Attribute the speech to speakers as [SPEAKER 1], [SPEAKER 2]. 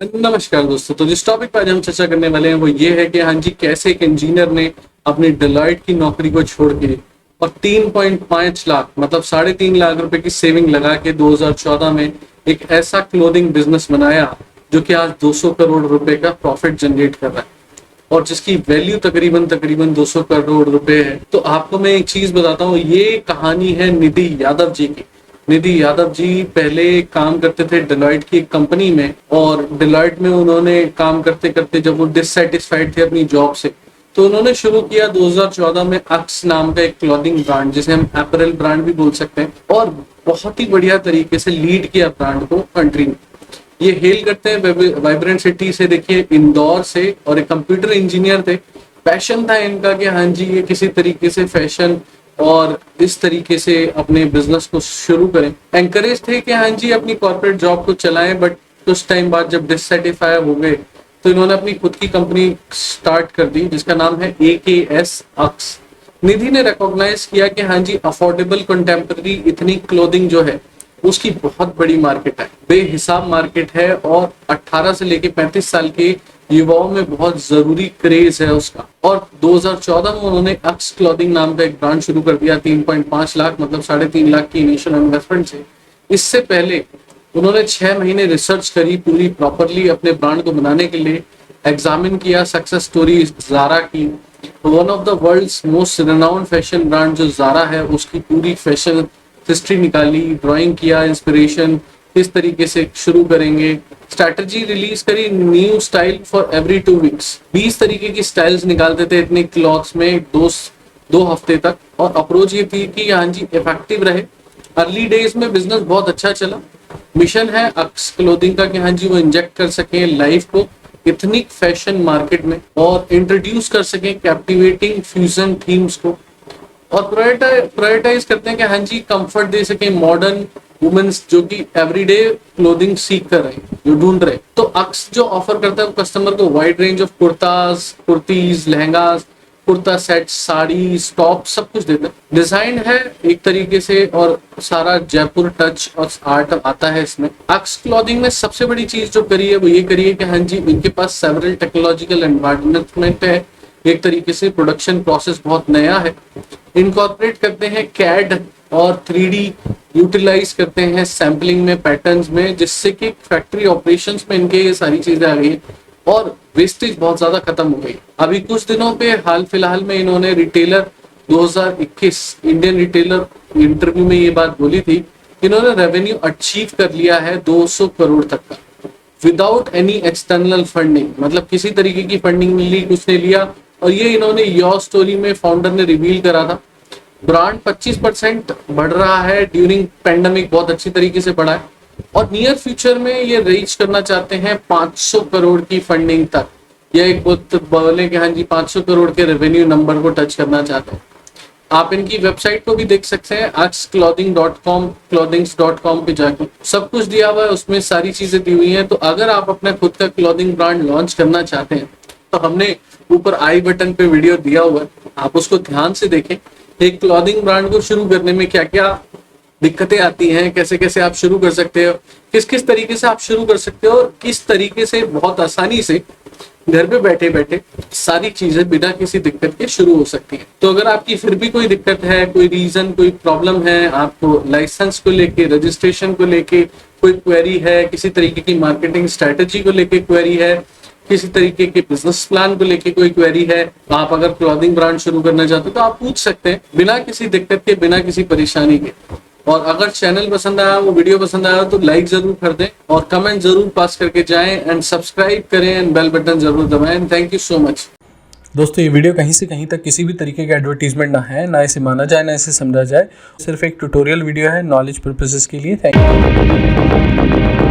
[SPEAKER 1] नमस्कार दोस्तों। तो जिस टॉपिक पर आज हम चर्चा करने वाले हैं वो ये है कि हाँ जी, कैसे एक इंजीनियर ने अपनी डिलॉयट की नौकरी को छोड़ के और 3.5 लाख मतलब 3.5 लाख रुपए की सेविंग लगा के 2014 में एक ऐसा क्लोथिंग बिजनेस बनाया जो कि आज 200 करोड़ रुपए का प्रॉफिट जनरेट कर रहा है और जिसकी वैल्यू तकरीबन तकरीबन 200 करोड़ रुपए है। तो आपको मैं एक चीज बताता हूँ, ये कहानी है निधि यादव जी की। निधि यादव जी पहले काम करते थे डिलॉयट की एक कंपनी में, और डिलॉयट में उन्होंने काम करते करते जब वो डिससेटिस्फाइड थे अपनी जॉब से, तो उन्होंने शुरू किया 2014 में अक्स नाम का एक क्लॉथिंग ब्रांड, जिसे हम अपैरल ब्रांड भी बोल सकते हैं, और बहुत ही बढ़िया तरीके से लीड किया ब्रांड को कंट्री में। ये हेल करते हैं वाइब्रेंट सिटी से, देखिए इंदौर से, और एक कंप्यूटर इंजीनियर थे। पैशन था इनका कि हाँ जी, ये किसी तरीके से फैशन और इस तरीके से अपने बिजनेस को शुरू करें। एंकरेज थे कि हाँ जी, अपनी कॉर्पोरेट जॉब को चलाएं, बट कुछ टाइम बाद जब डिससेटिस्फाई हो गए तो इन्होंने अपनी खुद की कंपनी स्टार्ट कर दी जिसका नाम है AKS अक्स। निधि ने रिकॉग्नाइज किया कि हाँ जी, अफोर्डेबल कंटेम्प्रेरी इतनी क्लोथिंग जो है उसकी बहुत बड़ी मार्केट है, बेहिसाब मार्केट है, और 18 से लेके 35 साल के युवाओं में बहुत जरूरी क्रेज है उसका। और 2014 में उन्होंने अक्स क्लॉथिंग नाम का एक ब्रांड शुरू कर दिया 3.5 लाख मतलब 3.5 लाख की इनिशियल इन्वेस्टमेंट से। इससे पहले उन्होंने 6 महीने रिसर्च करी पूरी प्रॉपरली अपने ब्रांड को बनाने के लिए, एग्जामिन किया सक्सेस स्टोरी जारा की। One of the world's most renowned fashion brand जो जारा है उसकी पूरी फैशन हिस्ट्री निकाली, ड्राइंग किया, इंस्पिरेशन किस तरीके से शुरू करेंगे, स्ट्रैटेजी रिलीज करी, new style for every 2 weeks. 20 तरीके की स्टाइल्स निकालते थे इतने क्लॉथ्स में दो हफ्ते तक, और अप्रोच ये थी कि हाँ जी, इफेक्टिव रहे। अर्ली डेज में बिजनेस बहुत अच्छा चला। मिशन है अक्स क्लोथिंग का कि हाँ जी, वो इंजेक्ट कर सके लाइफ को इथनिक फैशन मार्केट में और इंट्रोड्यूस कर सके कैप्टिवेटिंग फ्यूजन थीम्स को, और प्रायोरिटाइज करते हैं कि हाँ जी, कंफर्ट दे सके मॉडर्न वुमेन्स जो कि एवरीडे क्लोथिंग सीख कर रहे हैं, जो ढूंढ रहे हैं। तो अक्स जो ऑफर करता है वो कस्टमर को wide range of kurtis, lehengas, kurta set, sari, top सब कुछ देता है। डिजाइन है एक तरीके से और सारा जयपुर टच और आर्ट आता है इसमें। अक्स क्लॉथिंग ने सबसे बड़ी चीज जो करी है वो ये करी है कि हाँ जी, इनके पास सेवरल टेक्नोलॉजिकल एनवायरमेंट है। एक तरीके से प्रोडक्शन प्रोसेस बहुत नया है। इनकॉर्पोरेट करते हैं कैड और 3D यूटिलाइज करते हैं सैम्पलिंग में, पैटर्न्स में, जिससे कि फैक्ट्री ऑपरेशंस में इनके ये सारी चीजें आ गई है और वेस्टेज बहुत ज्यादा खत्म हो गई। अभी कुछ दिनों पे हाल फिलहाल में इन्होंने रिटेलर 2021 इंडियन रिटेलर इंटरव्यू में ये बात बोली थी, इन्होंने रेवेन्यू अचीव कर लिया है 200 करोड़ तक का विदाउट एनी एक्सटर्नल फंडिंग, मतलब किसी तरीके की फंडिंग मिली कुछ नहीं लिया। और ये इन्होंने योर स्टोरी में फाउंडर ने रिवील करा था। ब्रांड 25% बढ़ रहा है ड्यूरिंग पेंडेमिक, बहुत अच्छी तरीके से बढ़ा है, और नियर फ्यूचर में ये रीच करना चाहते हैं 500 करोड़ की फंडिंग तक। ये एक बोले कि हाँ जी, 500 करोड़ के रेवेन्यू नंबर को टच करना चाहते हैं। आप इनकी वेबसाइट को भी देख सकते हैं, axclothing.com, clothings.com पे जाके सब कुछ दिया हुआ है, उसमें सारी चीजें दी हुई हैं। तो अगर आप अपना खुद का क्लॉथिंग ब्रांड लॉन्च करना चाहते हैं तो हमने ऊपर आई बटन पे वीडियो दिया हुआ है, आप उसको ध्यान से देखें। एक क्लॉथिंग ब्रांड को शुरू करने में क्या क्या दिक्कतें आती हैं, कैसे कैसे आप शुरू कर सकते हो, किस किस तरीके से आप शुरू कर सकते हो, और किस तरीके से बहुत आसानी से घर पे बैठे बैठे सारी चीजें बिना किसी दिक्कत के शुरू हो सकती हैं। तो अगर आपकी फिर भी कोई दिक्कत है, कोई रीजन, कोई प्रॉब्लम है, आपको लाइसेंस को लेके, रजिस्ट्रेशन को लेके कोई क्वेरी है, किसी तरीके की मार्केटिंग स्ट्रेटेजी को लेके क्वेरी है, किसी तरीके के बिजनेस प्लान को लेके कोई क्वेरी है, आप अगर क्लॉथिंग ब्रांड शुरू करना चाहते हो तो आप पूछ सकते हैं बिना किसी दिक्कत के, बिना किसी परेशानी के। और अगर चैनल पसंद आया, वो वीडियो पसंद आया तो लाइक जरूर कर दें और कमेंट जरूर पास करके जाएं, एंड सब्सक्राइब करें एंड बेल बटन जरूर दबाएं। Thank you so much.
[SPEAKER 2] दोस्तों, ये वीडियो कहीं से कहीं तक किसी भी तरीके का एडवर्टीजमेंट ना है, ना इसे माना जाए, ना इसे समझा जाए। सिर्फ एक ट्यूटोरियल वीडियो है नॉलेज पर्पसेस के लिए। Thank you.